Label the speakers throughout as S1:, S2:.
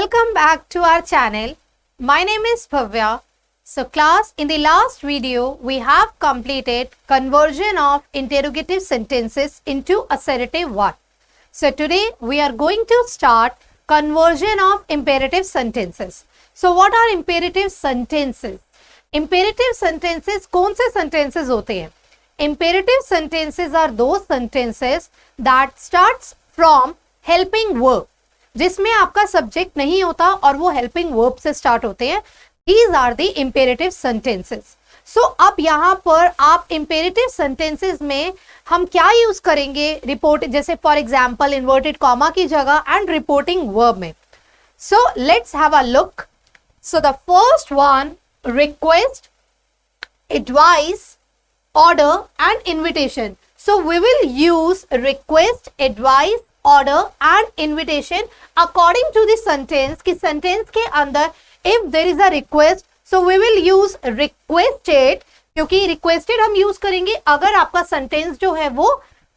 S1: Welcome back to our channel. My name is Bhavya. So class, in the last video, we have completed conversion of interrogative sentences into assertive one. So today we are going to start conversion of imperative sentences. So what are imperative sentences? Imperative sentences कौन से sentences होते हैं? Imperative sentences are those sentences that starts from helping verb. जिसमें आपका subject नहीं होता और वो हेल्पिंग वर्ब से स्टार्ट होते हैं. These are the imperative sentences. So अब यहाँ पर आप इंपेरेटिव सेंटेंसेस में हम क्या यूज करेंगे? रिपोर्ट, जैसे फॉर एग्जांपल इन्वर्टेड कॉमा की जगह एंड रिपोर्टिंग वर्ब में. So let's have a look. So the first one, request, advice, order and invitation. So we will use request, advice, order and invitation according to the sentence. कि sentence के अंदर if there is a request, so we will use requested, क्योंकि requested हम use करेंगे अगर आपका sentence जो है वो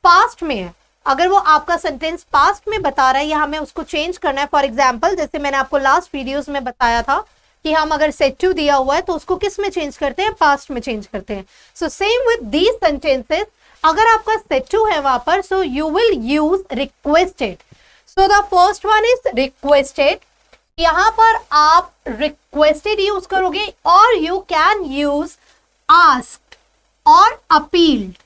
S1: past में है. अगर वो आपका sentence past में बता रहा है या हमें उसको change करना है, for example जैसे मैंने आपको last videos में बताया था कि हम अगर set to दिया हुआ है तो उसको किस में change करते हैं? past में change करते हैं. So same with these sentences. अगर आपका set to है वहां पर, so you will use requested. So the first one is requested. यहां पर आप requested यूज करोगे और you can use asked और appealed.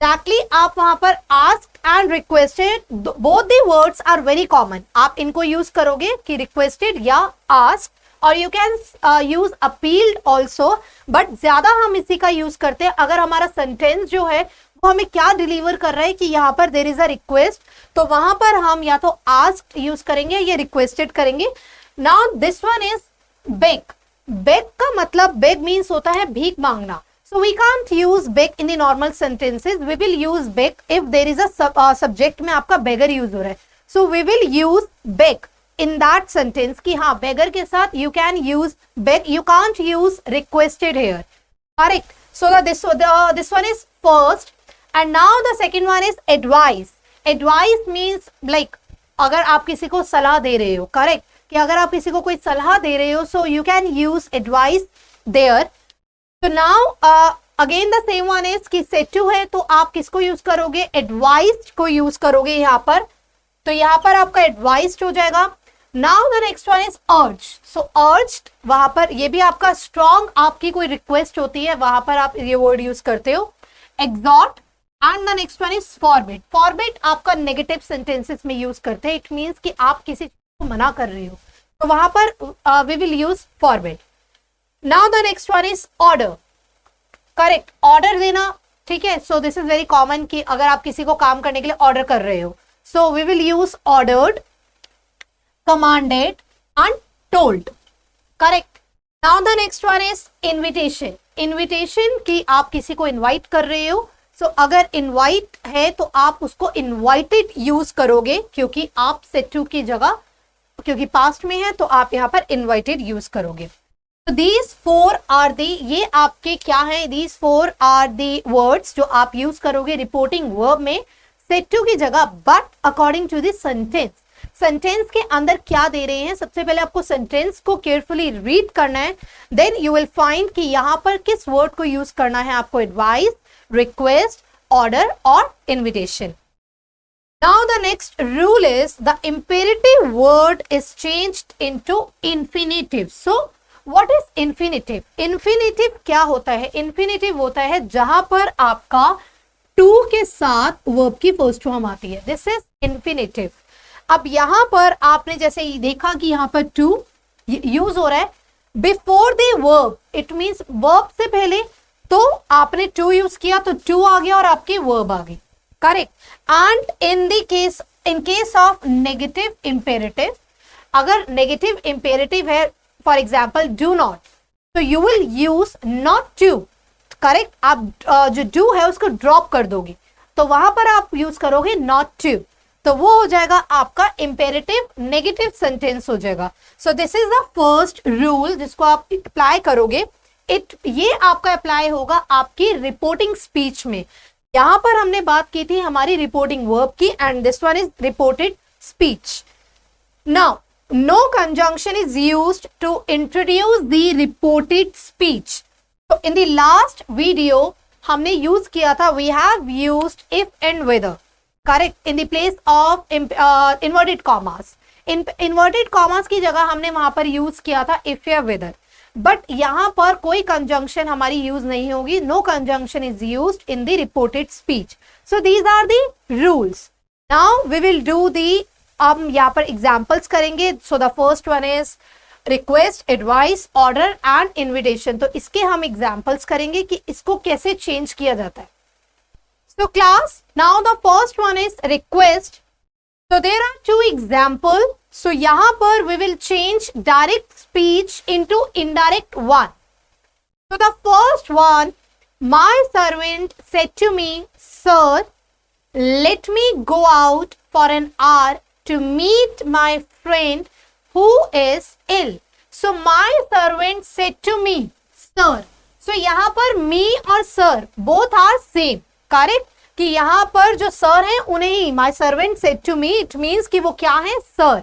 S1: Exactly, आप वहां पर asked and requested, both the words are very common. आप इनको यूज करोगे कि requested या asked, और you can use appealed also, but ज्यादा हम इसी का यूज करते हैं अगर हमारा सेंटेंस जो है वो हमें क्या डिलीवर कर रहा है कि यहाँ पर देयर इज अ रिक्वेस्ट, तो वहां पर हम या तो आस्क्ड यूज करेंगे या रिक्वेस्टेड करेंगे. Now this one is beg. Beg का मतलब, बेग मीन्स होता है भीख मांगना. So we can't use beg in the normal sentences. We will use beg if there is a subject में आपका बेगर यूज हो रहा है. So we will use beg in that sentence कि हाँ beggar के साथ you can use beg, you can't use requested here. Correct. So this one is first, and now the second one is advice. Advice means like अगर आप किसी को सलाह दे रहे हो, correct, कि अगर आप किसी को कोई सलाह दे रहे हो, so you can use advice there. So now again the same one is कि set to है तो आप किसको यूज करोगे? advised को यूज करोगे यहाँ पर. तो यहाँ पर आपका advised हो जाएगा. Now the next one is urge. So urged, वहां पर ये भी आपका strong, आपकी कोई request होती है वहां पर आप ये word यूज करते हो. exhort and the next one is forbid. forbid आपका negative sentences में यूज करते हैं. It means कि आप किसी चीज को मना कर रहे हो, तो वहां पर we will use forbid. Now the next one is order. Correct, order देना, ठीक है. So this is very common कि अगर आप किसी को काम करने के लिए order कर रहे हो, so we will use ordered, commanded and told. Correct. Now the next one is invitation. Invitation कि आप किसी को invite कर रहे हो, so अगर invite है तो आप उसको invited यूज करोगे क्योंकि आप set to की जगह, क्योंकि past में है तो आप यहाँ पर invited यूज करोगे. So these four are the, ये आपके क्या है? These four are the words जो आप यूज करोगे reporting verb में set to की जगह, but according to the sentence. Sentence के अंदर क्या दे रहे हैं? सबसे पहले आपको सेंटेंस को केयरफुली रीड करना है, देन यू विल फाइंड कि यहाँ पर किस वर्ड को यूज करना है आपको. एडवाइस, रिक्वेस्ट, ऑर्डर और invitation. Now the next rule is the imperative word is changed into infinitive. So what is infinitive? Infinitive क्या होता है? इंफिनिटिव होता है जहां पर आपका टू के साथ वर्ब की फर्स्ट फॉर्म आती है. This is infinitive. अब यहां पर आपने जैसे देखा कि यहां पर टू यूज हो रहा है before the verb. It means verb से पहले तो आपने टू यूज किया तो टू आ गया और आपकी वर्ब आ गई. Correct. And in case of negative imperative, अगर नेगेटिव इंपेरेटिव है फॉर एग्जांपल डू नॉट, तो you will use not to. Correct. आप जो डू है उसको ड्रॉप कर दोगे तो वहां पर आप यूज करोगे नॉट टू, तो वो हो जाएगा आपका इंपेरेटिव नेगेटिव सेंटेंस हो जाएगा. So this is the first rule जिसको आप अप्लाई करोगे. ये आपका अप्लाई होगा आपकी रिपोर्टिंग स्पीच में. यहां पर हमने बात की थी हमारी रिपोर्टिंग वर्ब की, and this one is reported speech. Now no conjunction is used to introduce the reported speech. So in the last video हमने यूज किया था, we have used if and whether, correct, in the place of inverted commas. Inverted commas की जगह हमने वहां पर use किया था if या whether, बट यहां पर कोई कंजंक्शन हमारी यूज नहीं होगी. No conjunction is used in the reported speech. So these are the rules. Now we will do the, हम यहाँ पर एग्जाम्पल्स करेंगे. So the first one is request, advice, order and invitation. तो इसके हम एग्जाम्पल्स करेंगे कि इसको कैसे चेंज किया जाता है. So class, now the first one is request. So there are two examples. So यहाँ पर we will change direct speech into indirect one. So the first one, my servant said to me, "Sir, let me go out for an hour to meet my friend who is ill." So my servant said to me, "Sir." So यहाँ पर me और sir both are same, correct? कि यहाँ पर जो sir हैं उन्हें ही my servant said to me, it means कि वो क्या है, सर.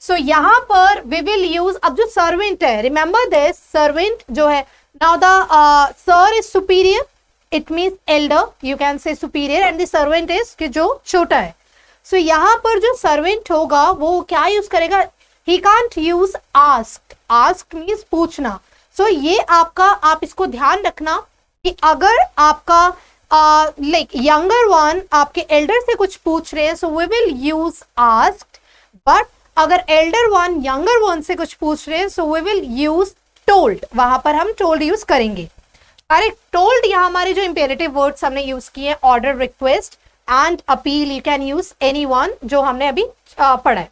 S1: सो यहाँ पर वी विल यूज, अब जो सर्वेंट है, रिमेंबर दिस, सर्वेंट जो है, now the sir is superior, it means Elder, you can से superior, and the servant is कि जो छोटा है. सो यहाँ पर जो सर्वेंट होगा वो क्या यूज करेगा, he can't use ask. Ask means पूछना. सो ये आपका, आप इसको ध्यान रखना कि अगर आपका लाइक यंगर वन आपके एल्डर से कुछ पूछ रहे हैं, so we will use asked. But अगर एल्डर वन यंगर वन से कुछ पूछ रहे हैं, so we will use told. वहां पर हम टोल्ड यूज करेंगे. करेक्ट. टोल्ड यहाँ हमारे जो इंपेरेटिव वर्ड्स हमने यूज किए, order, request and appeal, you can use any one जो हमने अभी पढ़ा है.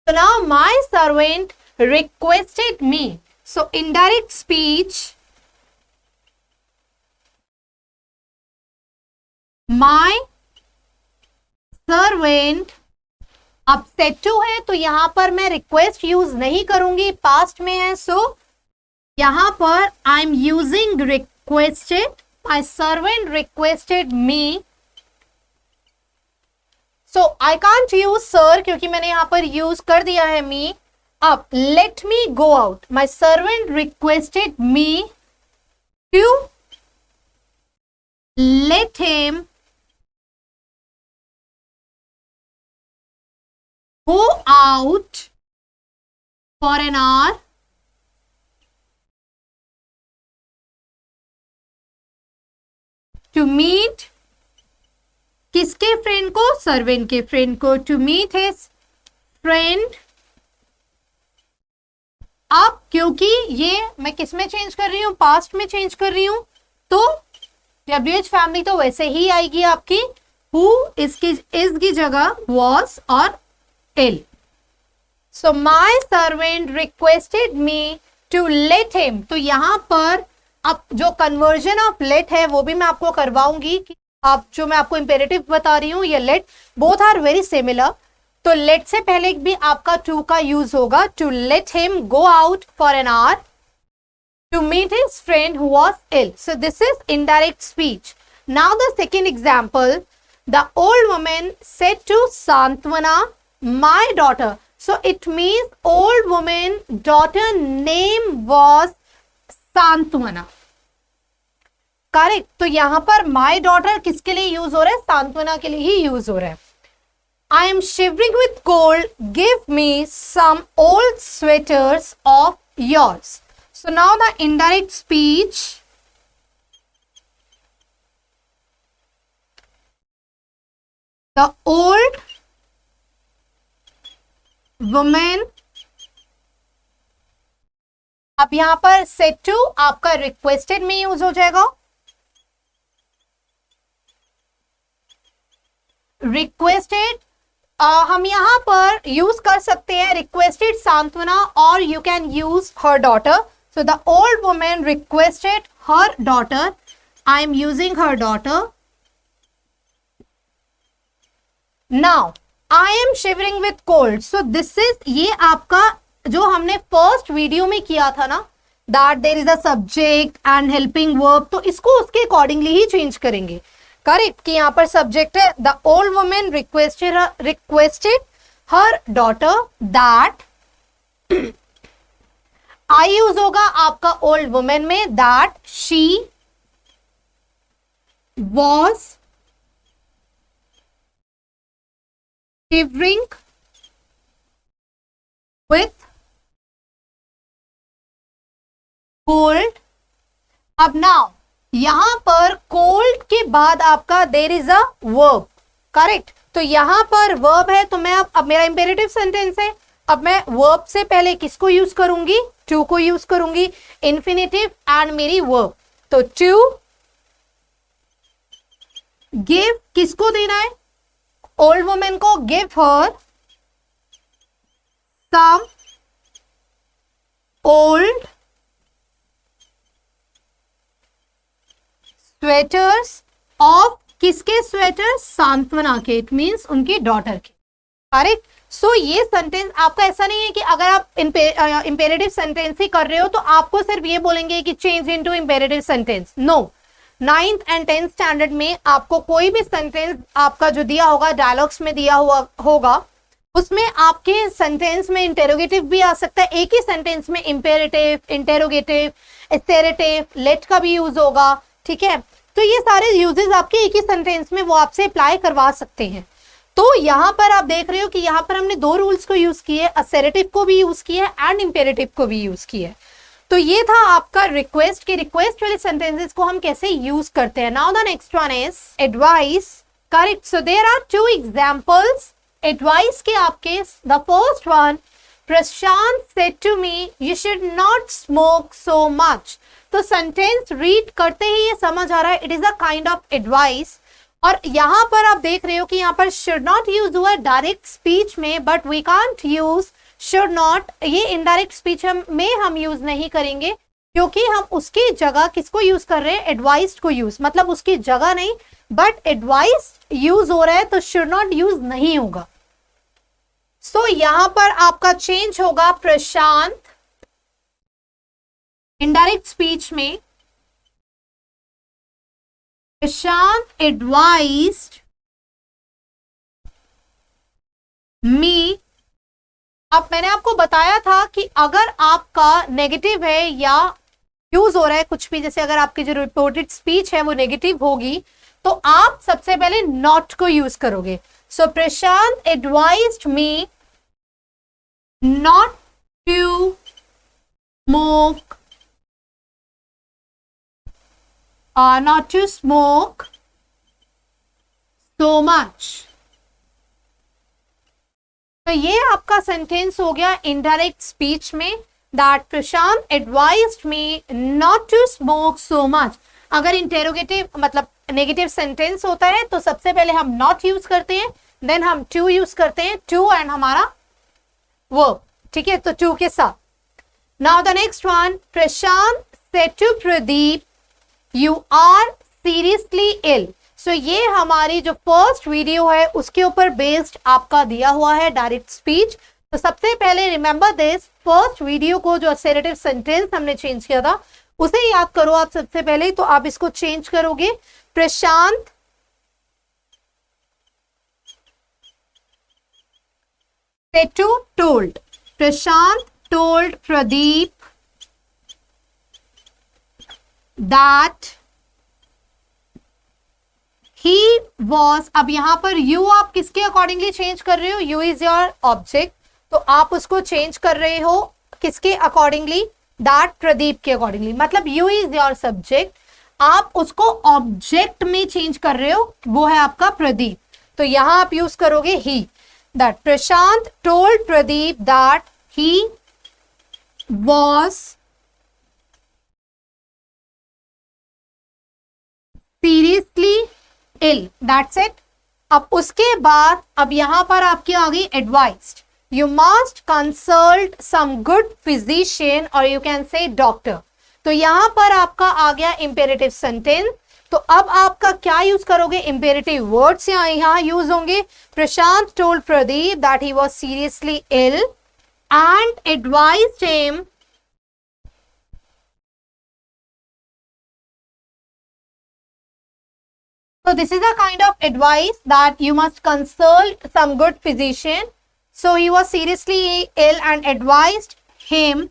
S1: So now my servant requested me. So indirect speech, my servant. अब said to है तो यहां पर मैं request यूज नहीं करूंगी, पास्ट में है. सो यहां पर I am using requested. My servant requested me. So I can't use sir क्योंकि मैंने यहां पर यूज कर दिया है me. अब let me go out. My servant requested me to let him go out for an hour to meet किसके friend को, सर्वेंट के फ्रेंड को, टू मीट हिज फ्रेंड. अब क्योंकि ये मैं किस में चेंज कर रही हूं, पास्ट में चेंज कर रही हूं, तो WH फैमिली तो वैसे ही आएगी आपकी. हु इसकी जगह was और ill. So my servant requested me to let him. तो यहां पर अब जो कन्वर्जन ऑफ let है वो भी मैं आपको करवाऊंगी. आप जो मैं आपको इंपेरेटिव बता रही हूँ, ये let both are very similar. तो let से पहले भी आपका to का यूज होगा, to let him go out for an hour to meet his friend who was ill. So this is indirect speech. Now the second example, the old woman said to Santwana, my daughter. So it means old woman daughter name was Santwana. Correct. तो यहां पर my daughter किसके लिए use हो रहा है, सांत्वना के लिए ही यूज हो रहा है. I am shivering with cold, give me some old sweaters of yours. So now the indirect speech, the old women. अब यहां पर सेड टू आपका रिक्वेस्टेड में यूज हो जाएगा. रिक्वेस्टेड हम यहां पर यूज कर सकते हैं रिक्वेस्टेड सांत्वना, और you can use her daughter. So the old women requested her daughter. I am using her daughter. Now I am shivering with cold. So this is, ये आपका जो हमने फर्स्ट वीडियो में किया था ना, that there is a subject and helping verb, तो इसको उसके अकॉर्डिंगली ही चेंज करेंगे. करेक्ट. कि यहाँ पर सब्जेक्ट है the old women requested her daughter that, I use होगा आपका ओल्ड वुमेन में, that she was shivering with cold. अब नाउ यहां पर कोल्ड के बाद आपका there is a verb, correct. तो यहां पर वर्ब है, तो मैं अब मेरा इंपेरेटिव सेंटेंस है, अब मैं वर्ब से पहले किसको यूज करूंगी, टू को यूज करूंगी, इंफिनिटिव एंड मेरी वर्ब। तो टू गिव किसको देना है, ओल्ड वुमेन को, give her some old sweaters of, किसके स्वेटर, सांत्वना के, इट मीन्स उनकी डॉटर के, करेक्ट। सो ये सेंटेंस आपका ऐसा नहीं है कि अगर आप इंपेरेटिव सेंटेंस ही कर रहे हो तो आपको सिर्फ ये बोलेंगे कि change into imperative sentence, no. 9th and 10th standard में आपको कोई भी सेंटेंस आपका जो दिया होगा, डायलॉग्स में दिया हुआ होगा, उसमें आपके सेंटेंस में इंटेरोगेटिव भी आ सकता है, एक ही सेंटेंस में इंपेरेटिव, इंटेरोगेटिव, एसेरेटिव, लेट का भी यूज होगा, ठीक है। तो ये सारे यूजेस आपके एक ही सेंटेंस में वो आपसे अप्लाई करवा सकते हैं। तो यहां पर आप देख रहे हो कि यहां पर हमने दो रूल्स को यूज किए, असेरेटिव को भी यूज किया एंड इंपेरेटिव को भी यूज किया। तो ये था आपका रिक्वेस्ट, कि रिक्वेस्ट वाले सेंटेंसेस को हम कैसे यूज करते हैं। Now the next one is advice, correct. So there are two examples advice के आपके। The first one, Prashant said to me you should not smoke so much. तो सेंटेंस रीड करते ही ये समझ आ रहा है it is a kind of advice. और यहां पर आप देख रहे हो कि यहां पर शुड नॉट यूज हुआ डायरेक्ट स्पीच में, but we can't use should not, ये इनडायरेक्ट स्पीच में हम यूज नहीं करेंगे, क्योंकि हम उसकी जगह किसको यूज कर रहे हैं, एडवाइस को यूज, मतलब उसकी जगह नहीं, बट एडवाइस यूज हो रहा है तो शुड नॉट यूज नहीं होगा। सो यहां पर आपका चेंज होगा, प्रशांत इनडायरेक्ट स्पीच में, प्रशांत एडवाइज्ड मी। अब मैंने आपको बताया था कि अगर आपका नेगेटिव है या यूज हो रहा है कुछ भी, जैसे अगर आपकी जो रिपोर्टेड स्पीच है वो नेगेटिव होगी तो आप सबसे पहले नॉट को यूज करोगे। So Prashant advised me not to smoke, not to smoke so much। तो ये आपका सेंटेंस हो गया इनडायरेक्ट स्पीच में, that Prashant advised me not to smoke so much. अगर इंटेरोगेटिव मतलब नेगेटिव सेंटेंस होता है तो सबसे पहले हम नॉट यूज करते हैं, देन हम टू यूज करते हैं, टू एंड हमारा वर्ब, ठीक है, तो टू के साथ। Now the next one, Prashant said to Pradeep you are seriously ill. So ये हमारी जो फर्स्ट वीडियो है उसके ऊपर बेस्ड आपका दिया हुआ है डायरेक्ट स्पीच। तो सबसे पहले रिमेंबर दिस, फर्स्ट वीडियो को जो असेरेटिव सेंटेंस हमने चेंज किया था उसे याद करो आप सबसे पहले। तो आप इसको चेंज करोगे, प्रशांत said to told, Prashant told Pradeep that he was। अब यहां पर you आप किसके अकॉर्डिंगली चेंज कर रहे हो, you is your object, तो आप उसको चेंज कर रहे हो किसके अकॉर्डिंगली, that प्रदीप के अकॉर्डिंगली, मतलब you is your subject, आप उसको ऑब्जेक्ट में चेंज कर रहे हो, वो है आपका प्रदीप, तो यहां आप यूज करोगे he। that Prashant told Pradeep that he was seriously ill, that's it। अब उसके बाद अब यहां पर आपकी आ गई advised, you must consult some good physician और यू कैन से डॉक्टर। तो यहां पर आपका आ गया इंपेरेटिव सेंटेंस। तो अब आपका क्या यूज करोगे, इंपेरेटिव वर्ड्स यहां यूज होंगे। Prashant told Pradeep that he was seriously ill and advised him So this is a kind of advice that you must consult some good physician. So he was seriously ill and advised him.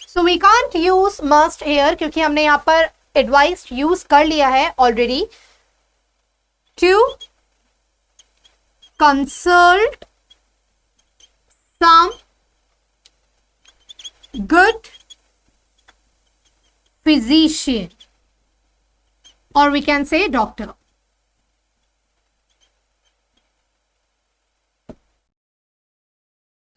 S1: So we can't use must here क्योंकि हमने यहाँ पर advised use कर लिया है already. To consult some good physician, or we can say doctor.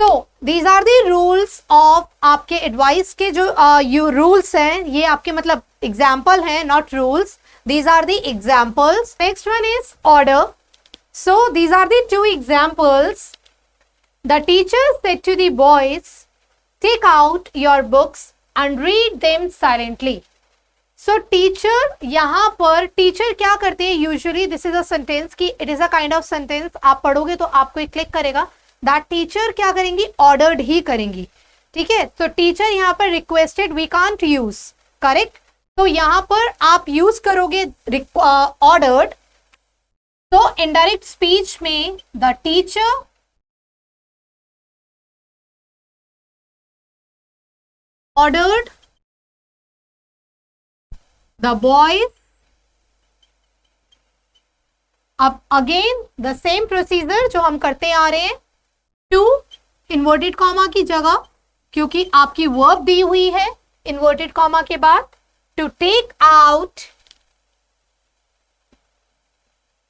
S1: तो these are the rules of आपके advice के जो you rules हैं, ये आपके मतलब example हैं, not rules. These are the examples. Next one is order. So these are the two examples. The teacher said to the boys, take out your books and read them silently. So teacher, यहाँ पर teacher क्या करते हैं? Usually this is a sentence कि it is a kind of sentence. आप पढ़ोगे तो आपको एक क्लिक करेगा. That teacher क्या करेंगी? Ordered ही करेंगी. ठीक है, तो teacher यहाँ पर requested we can't use. Correct? तो यहाँ पर आप यूज करोगे ordered. तो indirect speech में the teacher ordered the boys. अब again the same procedure जो हम करते आ रहे हैं. टू इन्वर्टेड कॉमा की जगह, क्योंकि आपकी वर्ब दी हुई है इन्वर्टेड कॉमा के बाद, to take out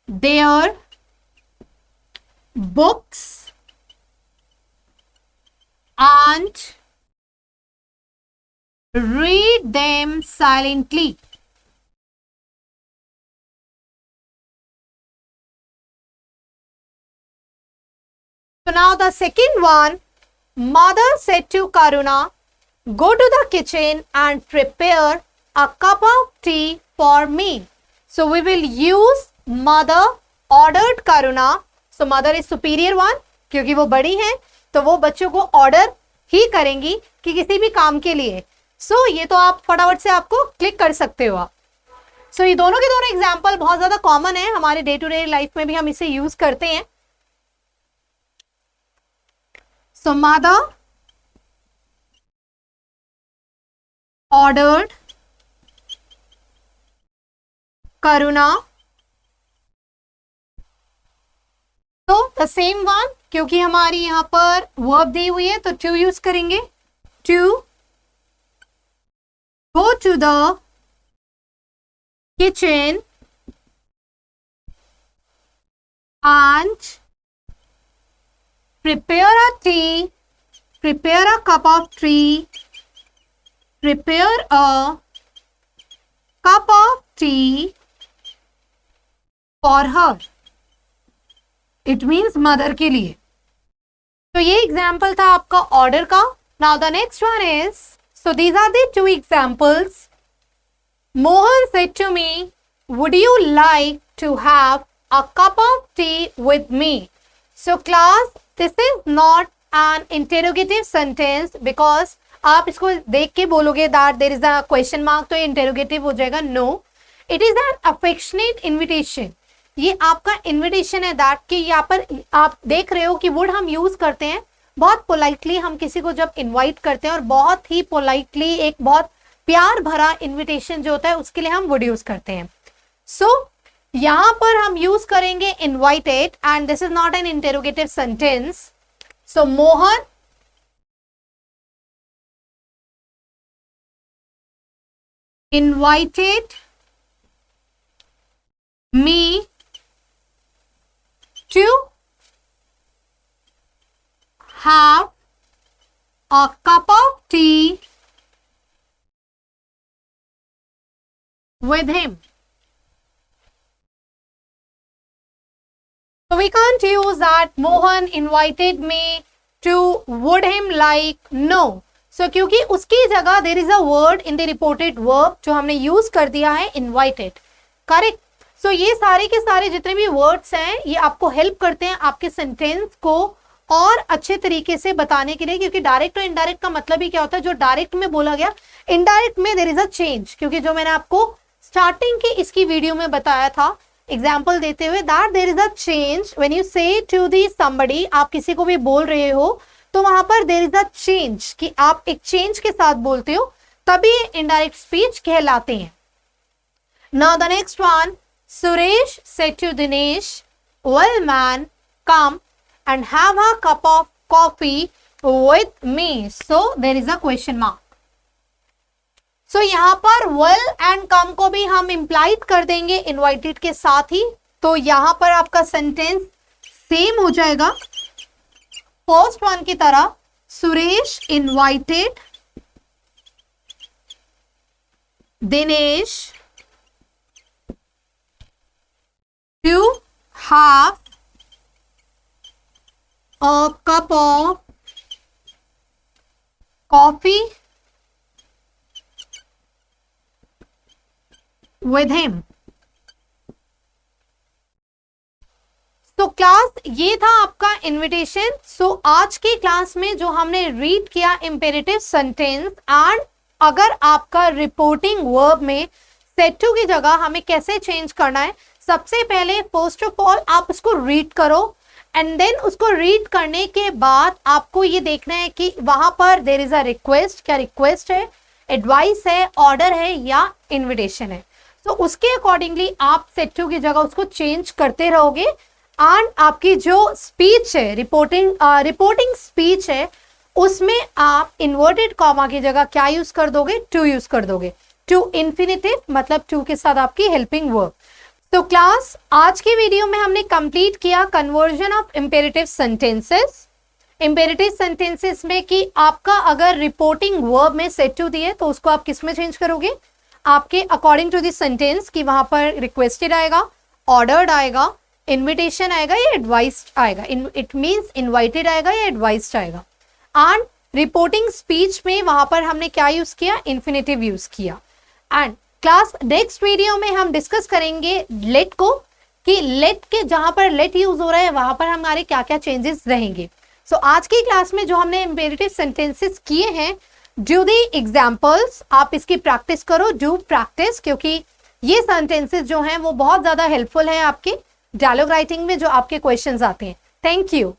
S1: their books and read them silently. So now the second one, mother said to Karuna, go to the kitchen and prepare a cup of tea for me. So we will use mother ordered Karuna. So mother is superior one क्योंकि वो बड़ी है, तो वो बच्चों को order ही करेंगी कि किसी भी काम के लिए. So ये तो आप फटाफट से आपको क्लिक कर सकते हो. So ये दोनों के दोनों एग्जाम्पल बहुत ज्यादा कॉमन है, हमारे डे टू डे लाइफ में भी हम इसे यूज करते हैं. So mother ordered Karuna. तो the same one क्योंकि हमारी यहाँ पर verb दी हुई है तो to यूज करेंगे. To go to the kitchen and prepare a tea, prepare a cup of tea, prepare a cup of tea for her. It means mother के लिए. तो ये एग्जाम्पल था आपका ऑर्डर का. Now the next one is, so these are the two examples. Mohan said to me, would you like to have a cup of tea with me? So class, this is not an interrogative sentence because आप इसको देख के बोलोगे that there is a question mark तो ये interrogative हो जाएगा. No, it is an affectionate invitation. ये आपका invitation है that कि यहाँ पर आप देख रहे हो कि would हम use करते हैं बहुत politely. हम किसी को जब invite करते हैं और बहुत ही politely एक बहुत प्यार भरा invitation जो होता है उसके लिए हम would use करते हैं. So यहाँ पर हम यूज करेंगे invited and this is not an interrogative sentence. So Mohan invited me to have a cup of tea with him. So we can't use that Mohan invited me to would him like. No. So क्योंकि उसकी जगह there is a word in the reported verb जो हमने use कर दिया है invited. Correct. So ये सारे के सारे जितने भी वर्ड्स हैं ये आपको हेल्प करते हैं आपके सेंटेंस को और अच्छे तरीके से बताने के लिए, क्योंकि डायरेक्ट और इनडायरेक्ट का मतलब ही क्या होता है. जो डायरेक्ट में बोला गया इनडायरेक्ट में देयर इज अ चेंज, क्योंकि जो मैंने आपको स्टार्टिंग की इसकी वीडियो में बताया था एग्जाम्पल देते हुए that there is a change when you say to the somebody, आप किसी को भी बोल रहे हो तो वहां पर देयर इज अ चेंज कि आप एक चेंज के साथ बोलते हो, तभी इनडायरेक्ट स्पीच कहलाते हैं. Now the next one, Suresh said to Dinesh, well man come and have a cup of coffee with me. So there is a question mark. So यहाँ पर वेल एंड कम को भी हम इम्प्लाइड कर देंगे इनवाइटेड के साथ ही. तो यहाँ पर आपका सेंटेंस सेम हो जाएगा फर्स्ट वन की तरह. Suresh invited Dinesh to have a cup of coffee with him. तो क्लास ये था आपका इनविटेशन. सो आज की क्लास में जो हमने रीड किया इंपेरेटिव सेंटेंस, एंड अगर आपका रिपोर्टिंग वर्ब में सेड टू की जगह हमें कैसे चेंज करना है. सबसे पहले फर्स्ट ऑफ ऑल आप उसको रीड करो, एंड देन उसको रीड करने के बाद आपको ये देखना है कि वहां पर देयर इज अ रिक्वेस्ट, क्या रिक्वेस्ट है, एडवाइस है, ऑर्डर है या इनविटेशन है. तो उसके अकॉर्डिंगली आप सेड टू की जगह उसको चेंज करते रहोगे, एंड आपकी जो स्पीच है, रिपोर्टिंग स्पीच है, उसमें आप इन्वर्टेड कॉमा की जगह क्या यूज कर दोगे, टू यूज कर दोगे. टू इन्फिनिटिव मतलब टू के साथ आपकी हेल्पिंग वर्ब. तो क्लास आज की वीडियो में हमने कंप्लीट किया conversion of imperative sentences. Imperative sentences में कि आपका अगर रिपोर्टिंग वर्ब में सेड टू दिए तो उसको आप किस में चेंज करोगे, आपके अकॉर्डिंग टू द सेंटेंस कि वहां पर रिक्वेस्टेड आएगा, ऑर्डर्ड आएगा, इनविटेशन आएगा या एडवाइस्ड आएगा. इट मींस इनवाइटेड आएगा या एडवाइस्ड आएगा. एंड रिपोर्टिंग स्पीच में वहां पर हमने क्या यूज किया, इन्फिनेटिव यूज किया. एंड क्लास नेक्स्ट वीडियो में हम डिस्कस करेंगे लेट को, कि लेट के जहां पर लेट यूज हो रहा है वहां पर हमारे क्या क्या चेंजेस रहेंगे. सो आज की क्लास में जो हमने इंपेरेटिव सेंटेंसेस किए हैं, डू दी एग्जाम्पल्स, आप इसकी प्रैक्टिस करो, डू प्रैक्टिस, क्योंकि ये सेंटेंसेस जो हैं वो बहुत ज्यादा हेल्पफुल हैं आपके डायलॉग राइटिंग में जो आपके क्वेश्चंस आते हैं. Thank you.